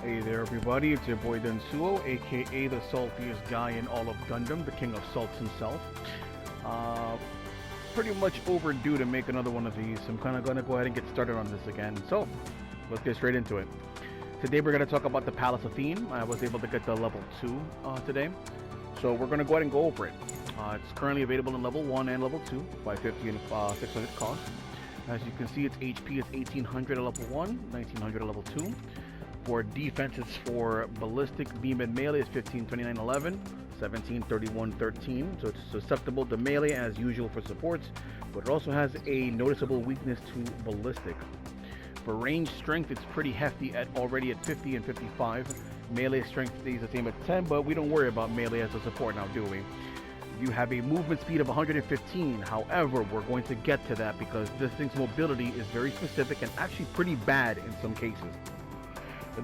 Hey there everybody, it's your boy Densuo, aka the saltiest guy in all of Gundam, the king of salts himself. Uh, Pretty much overdue to make another one of these. I'm kind of going to go ahead and get started on this again. So, let's get straight into it. Today we're going to talk about the Palace Athene. I was able to get the level 2 today. So we're going to go ahead and go over it. It's currently available in level 1 and level 2, 550 and 600 cost. As you can see, its HP is 1800 at level 1, 1900 at level 2. For defense, it's for ballistic, beam, and melee is 152911, 173113. So it's susceptible to melee as usual for supports, but it also has a noticeable weakness to ballistic. For range strength, it's pretty hefty already at 50 and 55. Melee strength stays the same at 10, but we don't worry about melee as a support now, do we? You have a movement speed of 115. However, we're going to get to that because this thing's mobility is very specific and actually pretty bad in some cases.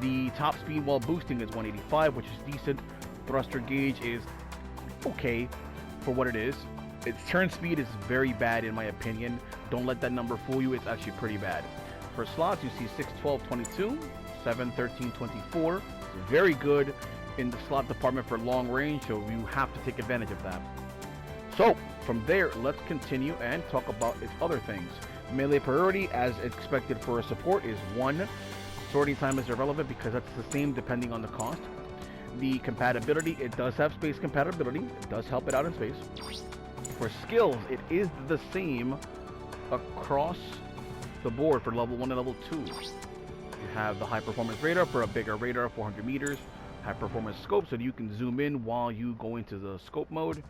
The top speed while boosting is 185, which is decent. Thruster gauge is okay for what it is. Its turn speed is very bad in my opinion. Don't let that number fool you, it's actually pretty bad. For slots, you see 6, 12, 22, 7, 13, 24. It's very good in the slot department for long range, so you have to take advantage of that. So, from there, let's continue and talk about its other things. Melee priority, as expected for a support, is 1. Sorting time is irrelevant because that's the same depending on the cost. The compatibility, it does have space compatibility. It does help it out in space. For skills, it is the same across the board for level 1 and level 2. You have the high performance radar for a bigger radar, 400 meters. High performance scope so that you can zoom in while you go into the scope mode.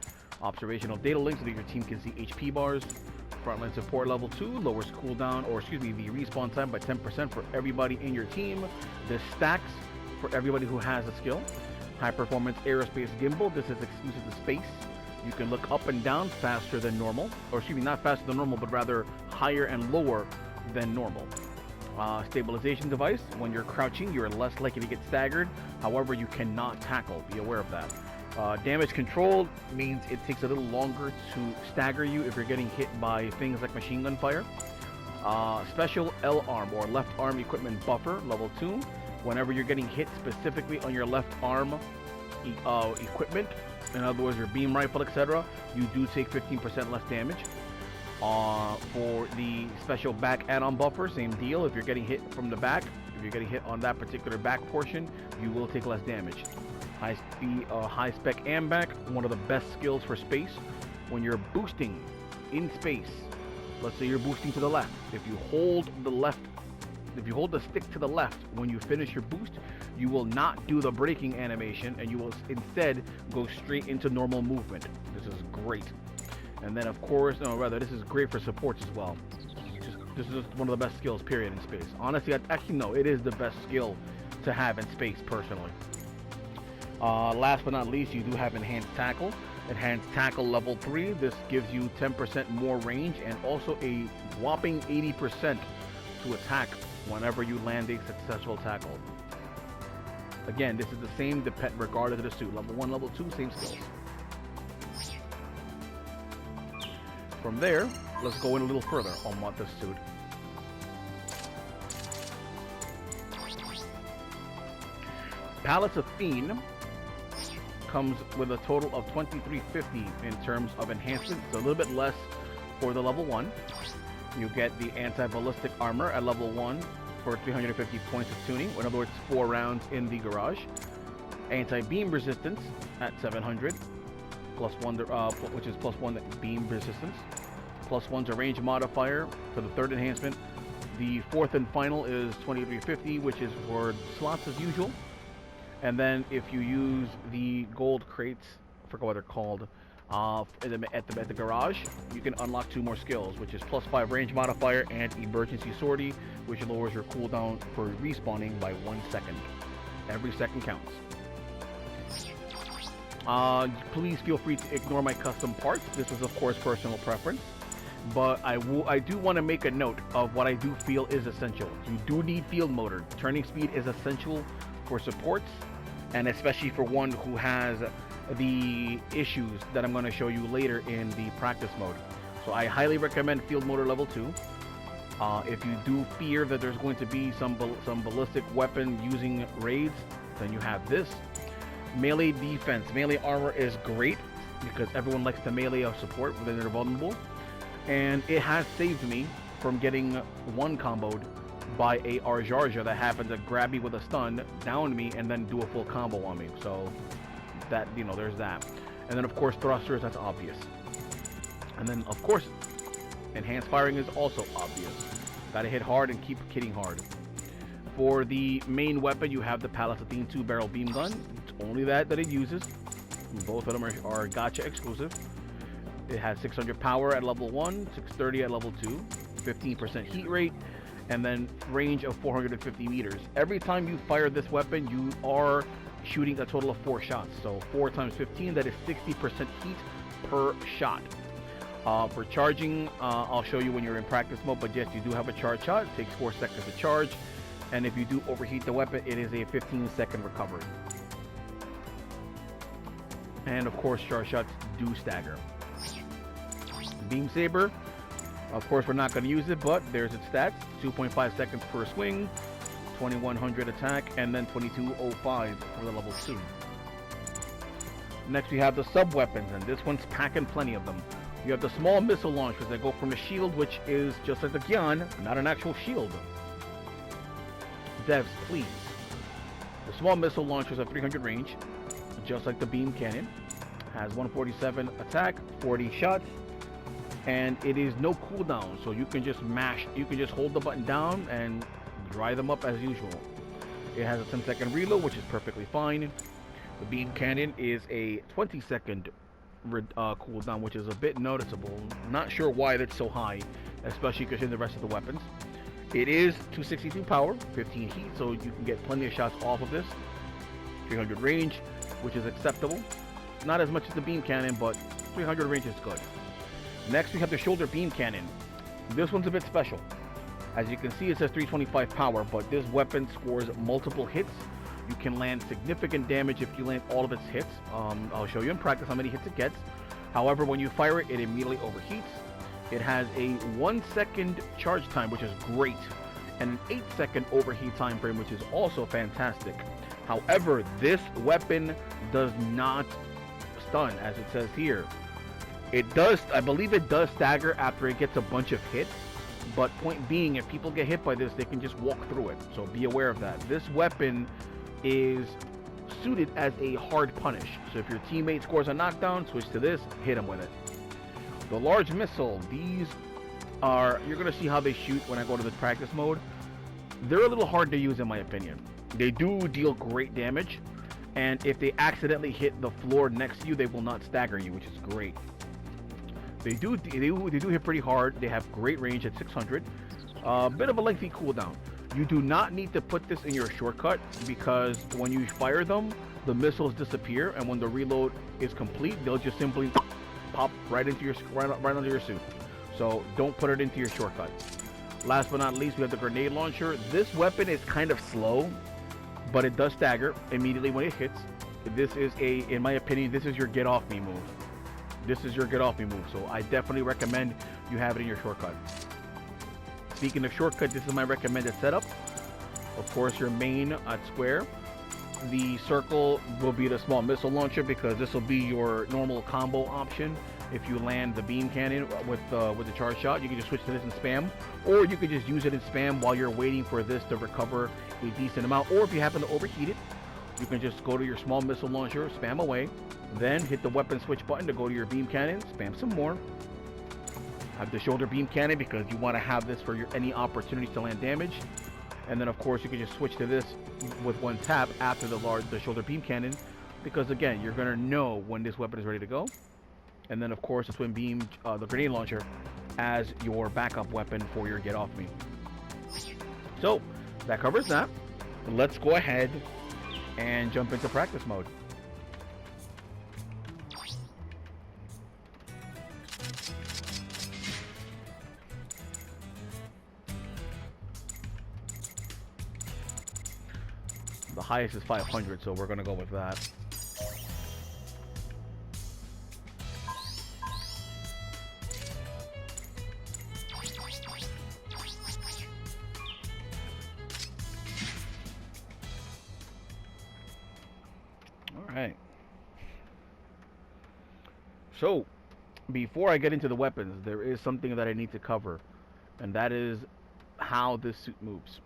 Observational data link so that your team can see HP bars. Frontline support level 2 lowers cooldown, or excuse me, the respawn time by 10% for everybody in your team. This stacks for everybody who has a skill. High performance aerospace gimbal. This is exclusive to space. You can look up and down faster than normal, or excuse me, not faster than normal, but rather higher and lower than normal. Stabilization device. When you're crouching, you're less likely to get staggered. However, you cannot tackle. Be aware of that. Damage control means it takes a little longer to stagger you if you're getting hit by things like machine gun fire. Special L-arm or left arm equipment buffer, level 2. Whenever you're getting hit specifically on your left arm equipment, in other words your beam rifle, etc., you do take 15% less damage. For the special back add-on buffer, same deal. If you're getting hit from the back, if you're getting hit on that particular back portion, you will take less damage. High speed, high spec AMBAC, one of the best skills for space. When you're boosting in space, let's say you're boosting to the left. If you hold the stick to the left when you finish your boost, you will not do the braking animation and you will instead go straight into normal movement. This is great. And then of course, this is great for supports as well. This is just one of the best skills, period, in space. Honestly, it is the best skill to have in space, personally. Last but not least, you do have Enhanced Tackle. Enhanced Tackle level 3. This gives you 10% more range and also a whopping 80% to attack whenever you land a successful tackle. Again, this is the same regardless of the suit. Level 1, level 2, same skills. From there, let's go in a little further on what this suit. Palace Athene comes with a total of 2350 in terms of enhancement. It's a little bit less for the level 1. You get the anti-ballistic armor at level 1 for 350 points of tuning. In other words, 4 rounds in the garage. Anti-beam resistance at 700. Plus 1, which is plus 1 beam resistance. Plus 1's a range modifier for the 3rd enhancement. The 4th and final is 2350, which is for slots as usual. And then if you use the gold crates, I forgot what they're called, at the garage, you can unlock 2 more skills, which is plus 5 range modifier and emergency sortie, which lowers your cooldown for respawning by 1 second. Every second counts. Please feel free to ignore my custom parts. This is of course personal preference, but I do want to make a note of what I do feel is essential. You do need field motor. Turning speed is essential for supports, and especially for one who has the issues that I'm going to show you later in the practice mode. So I highly recommend field motor level 2. If you do fear that there's going to be some ballistic weapon using raids, then you have this. Melee defense. Melee armor is great because everyone likes the melee of support when they're vulnerable. And it has saved me from getting one comboed by a Arjarja that happened to grab me with a stun, down me, and then do a full combo on me. So that, you know, there's that. And then of course thrusters, that's obvious. And then of course enhanced firing is also obvious. Gotta hit hard and keep hitting hard. For the main weapon, you have the Pallas Athene 2-barrel beam gun. It's only that it uses. Both of them are gacha exclusive. It has 600 power at level 1, 630 at level 2, 15% heat rate, and then range of 450 meters. Every time you fire this weapon, you are shooting a total of 4 shots. So 4 times 15, that is 60% heat per shot. For charging, I'll show you when you're in practice mode, but yes, you do have a charge shot. It takes 4 seconds to charge, and if you do overheat the weapon, it is a 15-second recovery. And of course, charge shots do stagger. Beam Saber, of course we're not going to use it, but there's its stats. 2.5 seconds per swing, 2100 attack, and then 2205 for the level 2. Next we have the sub-weapons, and this one's packing plenty of them. You have the small missile launchers that go from the shield, which is just like the Gyan, not an actual shield. Devs, please. The small missile launchers have 300 range, just like the beam cannon. Has 147 attack, 40 shots, and it is no cooldown, so you can just hold the button down and dry them up as usual. It has a 10-second reload, which is perfectly fine. The beam cannon is a 20-second cooldown, which is a bit noticeable. Not sure why that's so high, especially considering the rest of the weapons. It is 262 power, 15 heat, so you can get plenty of shots off of this. 300 range, which is acceptable. Not as much as the beam cannon, but 300 range is good. Next, we have the shoulder beam cannon. This one's a bit special. As you can see, it says 325 power, but this weapon scores multiple hits. You can land significant damage if you land all of its hits. I'll show you in practice how many hits it gets. However, when you fire it, it immediately overheats. It has a 1-second charge time, which is great, and an 8-second overheat time frame, which is also fantastic. However, this weapon does not stun, as it says here. It does, I believe it does stagger after it gets a bunch of hits, but point being, if people get hit by this, they can just walk through it, so be aware of that. This weapon is suited as a hard punish, so if your teammate scores a knockdown, switch to this, hit him with it. The large missile, these are, you're going to see how they shoot when I go to the practice mode. They're a little hard to use in my opinion. They do deal great damage, and if they accidentally hit the floor next to you, they will not stagger you, which is great. They do hit pretty hard. They have great range at 600. A bit of a lengthy cooldown. You do not need to put this in your shortcut, because when you fire them, the missiles disappear, and when the reload is complete, they'll just simply pop right into your right under your suit. So don't put it into your shortcut. Last but not least, we have the grenade launcher. This weapon is kind of slow, but it does stagger immediately when it hits. This is in my opinion, this is your get off me move. This is your get off me move. So I definitely recommend you have it in your shortcut. Speaking of shortcut, this is my recommended setup. Of course, your main at square. The circle will be the small missile launcher, because this will be your normal combo option. If you land the beam cannon with the charge shot, you can just switch to this and spam, or you could just use it and spam while you're waiting for this to recover a decent amount. Or if you happen to overheat it, you can just go to your small missile launcher, spam away, then hit the weapon switch button to go to your beam cannon, spam some more. Have the shoulder beam cannon because you want to have this for any opportunities to land damage. And then of course you can just switch to this with one tap after the shoulder beam cannon, because again, you're gonna know when this weapon is ready to go. And then of course the twin beam, the grenade launcher, as your backup weapon for your get off me. So that covers that. Let's go ahead and jump into practice mode. The highest is 500, so we're gonna go with that. So, before I get into the weapons, there is something that I need to cover, and that is how this suit moves.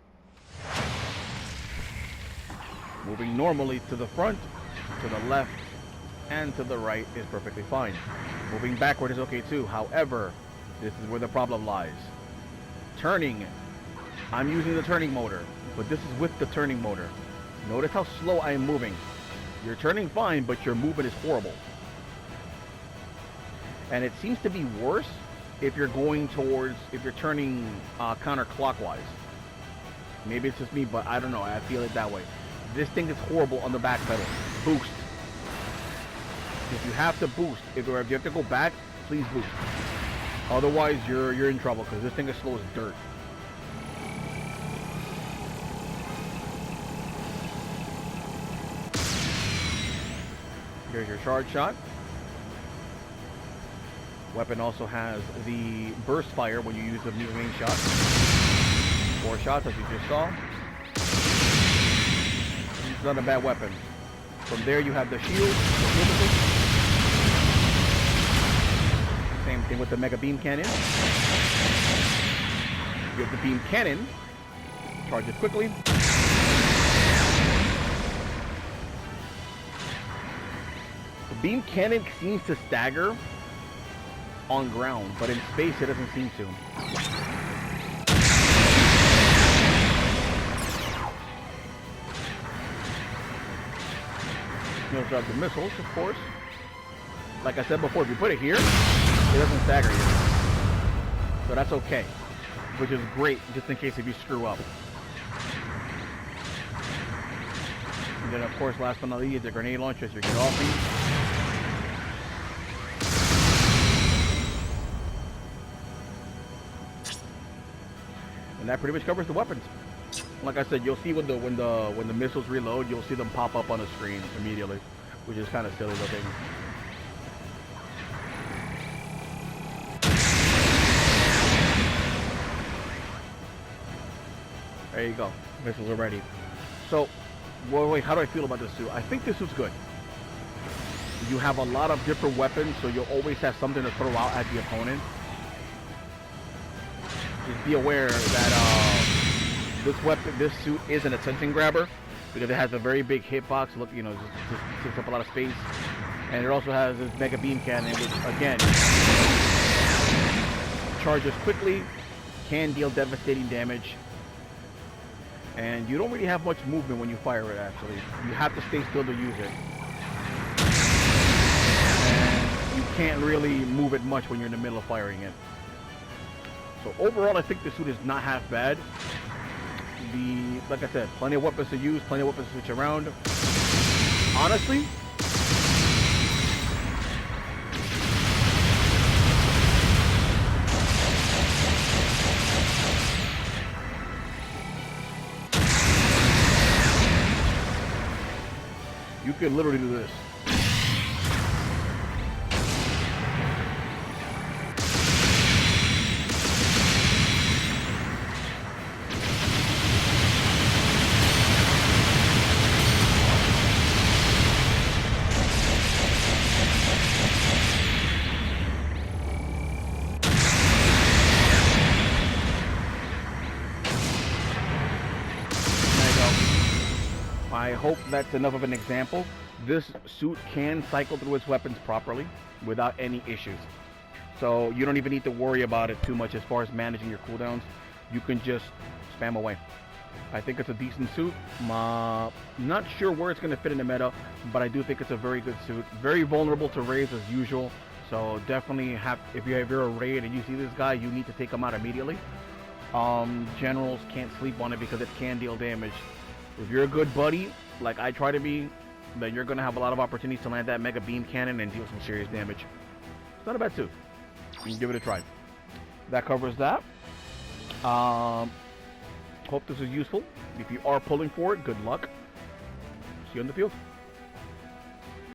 Moving normally to the front, to the left, and to the right is perfectly fine. Moving backward is okay too. However, this is where the problem lies. Turning. I'm using the turning motor, but this is with the turning motor. Notice how slow I am moving. You're turning fine, but your movement is horrible. And it seems to be worse if you're going towards, if you're turning counterclockwise. Maybe it's just me, but I don't know. I feel it that way. This thing is horrible on the back pedal. Boost. If you have to boost, if you have to go back, please boost. Otherwise, you're in trouble because this thing is slow as dirt. Here's your charge shot. Weapon also has the burst fire when you use the main shot. 4 shots, as you just saw. It's not a bad weapon. From there, you have the shield. Same thing with the mega beam cannon. You have the beam cannon. Charges quickly. The beam cannon seems to stagger on ground, but in space it doesn't seem to. You'll drop the missiles, of course. Like I said before, if you put it here, it doesn't stagger you. So that's okay. Which is great, just in case if you screw up. And then, of course, last but not least, the grenade launchers, your get off these. And that pretty much covers the weapons. Like I said, you'll see when the missiles reload, you'll see them pop up on the screen immediately, which is kind of silly looking. There you go. Missiles are ready. So, wait, how do I feel about this suit? I think this suit's good. You have a lot of different weapons, so you'll always have something to throw out at the opponent. Just be aware that this suit is an attention grabber because it has a very big hitbox. Look, just takes up a lot of space, and it also has this mega beam cannon, which again charges quickly, can deal devastating damage, and you don't really have much movement when you fire it. Actually, you have to stay still to use it, and you can't really move it much when you're in the middle of firing it. So overall, I think the suit is not half bad. Like I said, plenty of weapons to use, plenty of weapons to switch around. Honestly, you could literally do this. I hope that's enough of an example. This suit can cycle through its weapons properly without any issues. So you don't even need to worry about it too much as far as managing your cooldowns. You can just spam away. I think it's a decent suit. Not sure where it's going to fit in the meta, but I do think it's a very good suit. Very vulnerable to raids as usual. So definitely if you're a raid and you see this guy, you need to take him out immediately. Generals can't sleep on it because it can deal damage. If you're a good buddy, like I try to be, then you're going to have a lot of opportunities to land that mega beam cannon and deal some serious damage. It's not a bad suit. You can give it a try. That covers that. Hope this is useful. If you are pulling for it, good luck. See you in the field.